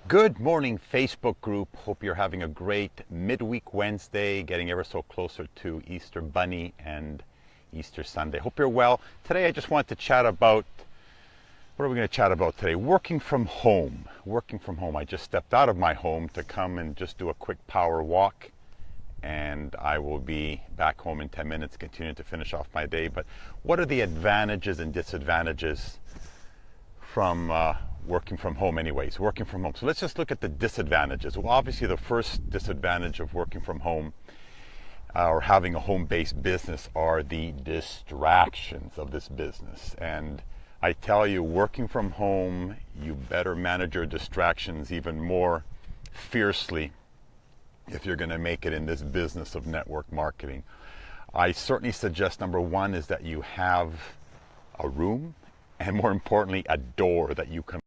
Good morning, Facebook group. Hope you're having a great midweek Wednesday, getting ever so closer to Easter Bunny and Easter Sunday. Hope you're well. Today I just wanted to chat about, what are we going to chat about today? Working from home. Working from home. I just stepped out of my home to come and just do a quick power walk, and I will be back home in 10 minutes, continuing to finish off my day. But what are the advantages and disadvantages from working from home anyways, working from home. So let's just look at the disadvantages. Well, obviously the first disadvantage of working from home or having a home-based business are the distractions of this business. And I tell you, working from home, you better manage your distractions even more fiercely if you're going to make it in this business of network marketing. I certainly suggest, number one, is that you have a room, and more importantly, a door that you can,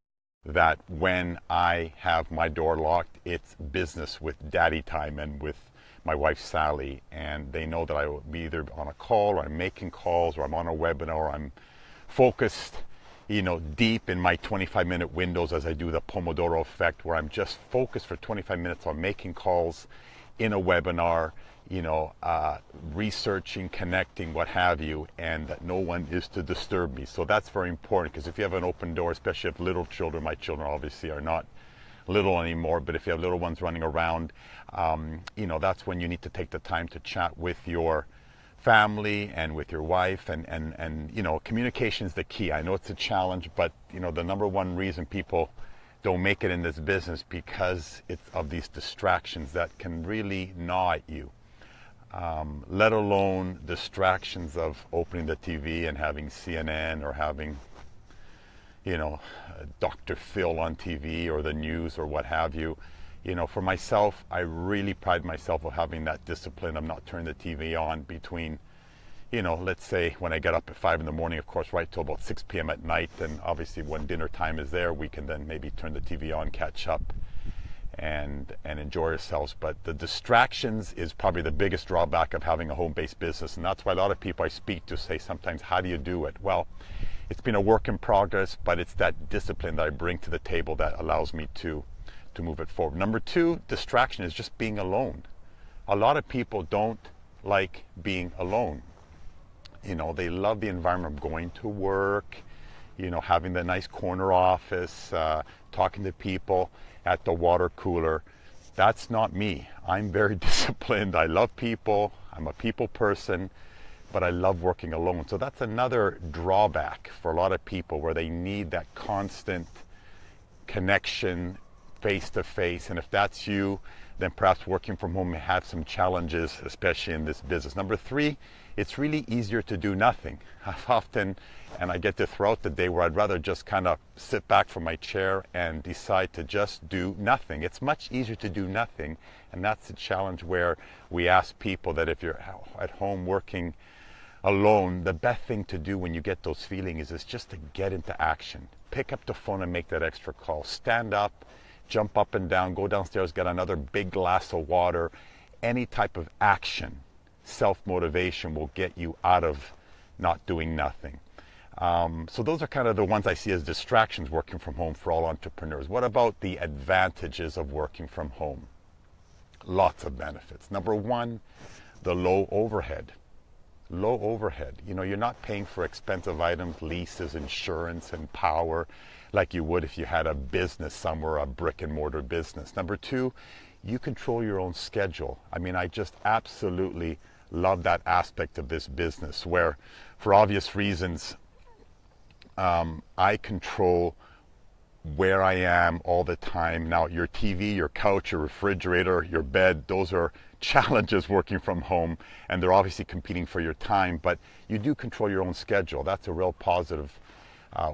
that when I have my door locked, it's business with daddy time and with my wife Sally, and they know that I will be either on a call or I'm making calls or I'm on a webinar or I'm focused, deep in my 25-minute windows as I do the Pomodoro effect, where I'm just focused for 25 minutes on making calls in a webinar, researching, connecting, what have you, and that no one is to disturb me. So that's very important, because if you have an open door, especially if little children, my children obviously are not little anymore, but if you have little ones running around, that's when you need to take the time to chat with your family and with your wife, and communication is the key. I know it's a challenge, but the number one reason people don't make it in this business because it's of these distractions that can really gnaw at you. Let alone distractions of opening the TV and having CNN or having, Dr. Phil on TV or the news or what have you. For myself, I really pride myself of having that discipline of not turning the TV on between, let's say when I get up at 5 in the morning, of course, right till about 6 p.m. at night. And obviously when dinner time is there, we can then maybe turn the TV on, catch up, and enjoy ourselves. But the distractions is probably the biggest drawback of having a home-based business, and that's why a lot of people I speak to say sometimes, how do you do it? Well, it's been a work in progress, but it's that discipline that I bring to the table that allows me to move it forward. Number two, distraction is just being alone. A lot of people don't like being alone. They love the environment of going to work, having the nice corner office, talking to people at the water cooler. That's not me. I'm very disciplined. I love people. I'm a people person, but I love working alone. So that's another drawback for a lot of people, where they need that constant connection face to face. And if that's you, then perhaps working from home may have some challenges, especially in this business. Number three, it's really easier to do nothing. I've often, and I get to throughout the day, where I'd rather just kind of sit back from my chair and decide to just do nothing. It's much easier to do nothing, and that's the challenge, where we ask people that if you're at home working alone, the best thing to do when you get those feelings is just to get into action. Pick up the phone and make that extra call. Stand up, jump up and down, go downstairs, get another big glass of water. Any type of action, self-motivation, will get you out of not doing nothing. So those are kind of the ones I see as distractions working from home for all entrepreneurs. What about the advantages of working from home? Lots of benefits. Number one, the low overhead. Low overhead. You're not paying for expensive items, leases, insurance, and power like you would if you had a business somewhere, a brick and mortar business. Number two, you control your own schedule. I just absolutely love that aspect of this business, where for obvious reasons, I control where I am all the time. Now, your TV, your couch, your refrigerator, your bed, those are challenges working from home, and they're obviously competing for your time, but you do control your own schedule. That's a real positive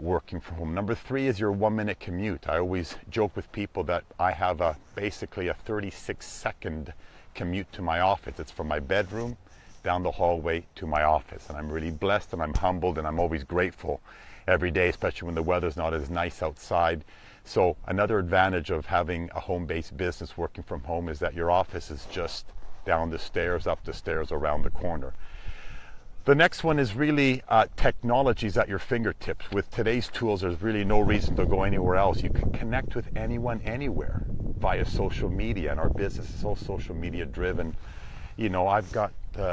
working from home. Number three is your 1-minute commute. I always joke with people that I have basically a 36-second commute to my office. It's from my bedroom down the hallway to my office, and I'm really blessed, and I'm humbled, and I'm always grateful every day, especially when the weather's not as nice outside. So another advantage of having a home-based business working from home is that your office is just down the stairs, up the stairs, around the corner. The next one is really technologies at your fingertips. With today's tools, there's really no reason to go anywhere else. You can connect with anyone, anywhere via social media, and our business is all social media driven. You know, I've got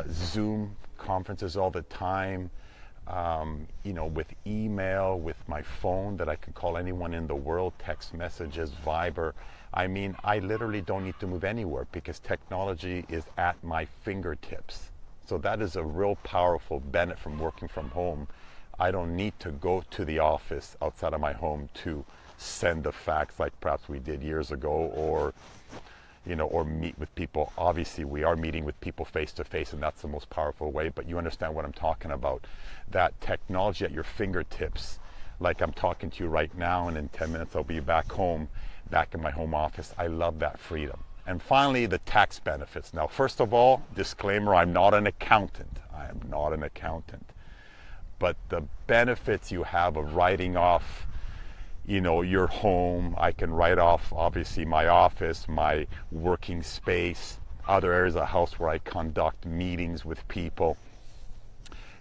Zoom conferences all the time, you know, with email, with my phone that I can call anyone in the world, text messages, Viber. I mean, I literally don't need to move anywhere because technology is at my fingertips. So that is a real powerful benefit from working from home. I don't need to go to the office outside of my home to send a fax like perhaps we did years ago, or, you know, or meet with people. Obviously, we are meeting with people face to face, and that's the most powerful way, but you understand what I'm talking about. That technology at your fingertips, like I'm talking to you right now, and in 10 minutes I'll be back home, back in my home office. I love that freedom. And finally, the tax benefits. Now, first of all, disclaimer, I'm not an accountant. I am not an accountant. But the benefits you have of writing off, you know, your home. I can write off, obviously, my office, my working space, other areas of the house where I conduct meetings with people.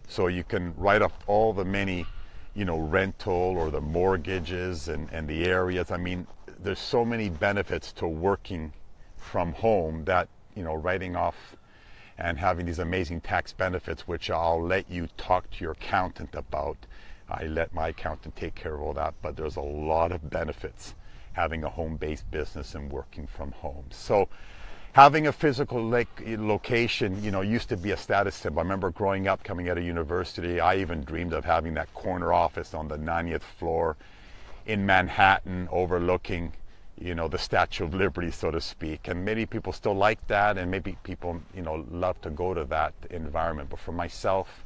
So you can write off all the many, you know, rental or the mortgages and the areas. I mean, there's so many benefits to working from home that, you know, writing off and having these amazing tax benefits, which I'll let you talk to your accountant about. I let my accountant take care of all that, but there's a lot of benefits having a home-based business and working from home. So having a physical location, you know, used to be a status symbol. I remember growing up, coming out of university, I even dreamed of having that corner office on the 90th floor in Manhattan overlooking, you know, the Statue of Liberty, so to speak. And many people still like that, and maybe people, you know, love to go to that environment. But for myself,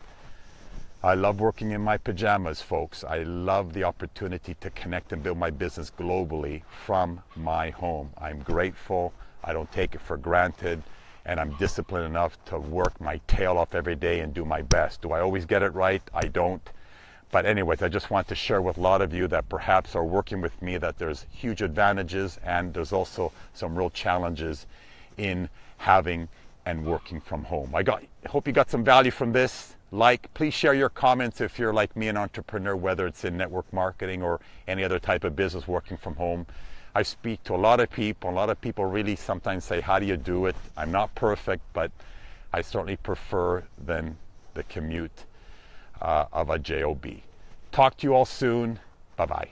I love working in my pajamas, folks. I love the opportunity to connect and build my business globally from my home. I'm grateful. I don't take it for granted, and I'm disciplined enough to work my tail off every day and do my best. Do I always get it right? I don't. But anyways, I just want to share with a lot of you that perhaps are working with me that there's huge advantages, and there's also some real challenges in having and working from home. I hope you got some value from this. Please share your comments if you're like me, an entrepreneur, whether it's in network marketing or any other type of business working from home. I speak to a lot of people. A lot of people really sometimes say, how do you do it? I'm not perfect, but I certainly prefer than the commute of a job. Talk to you all soon. Bye-bye.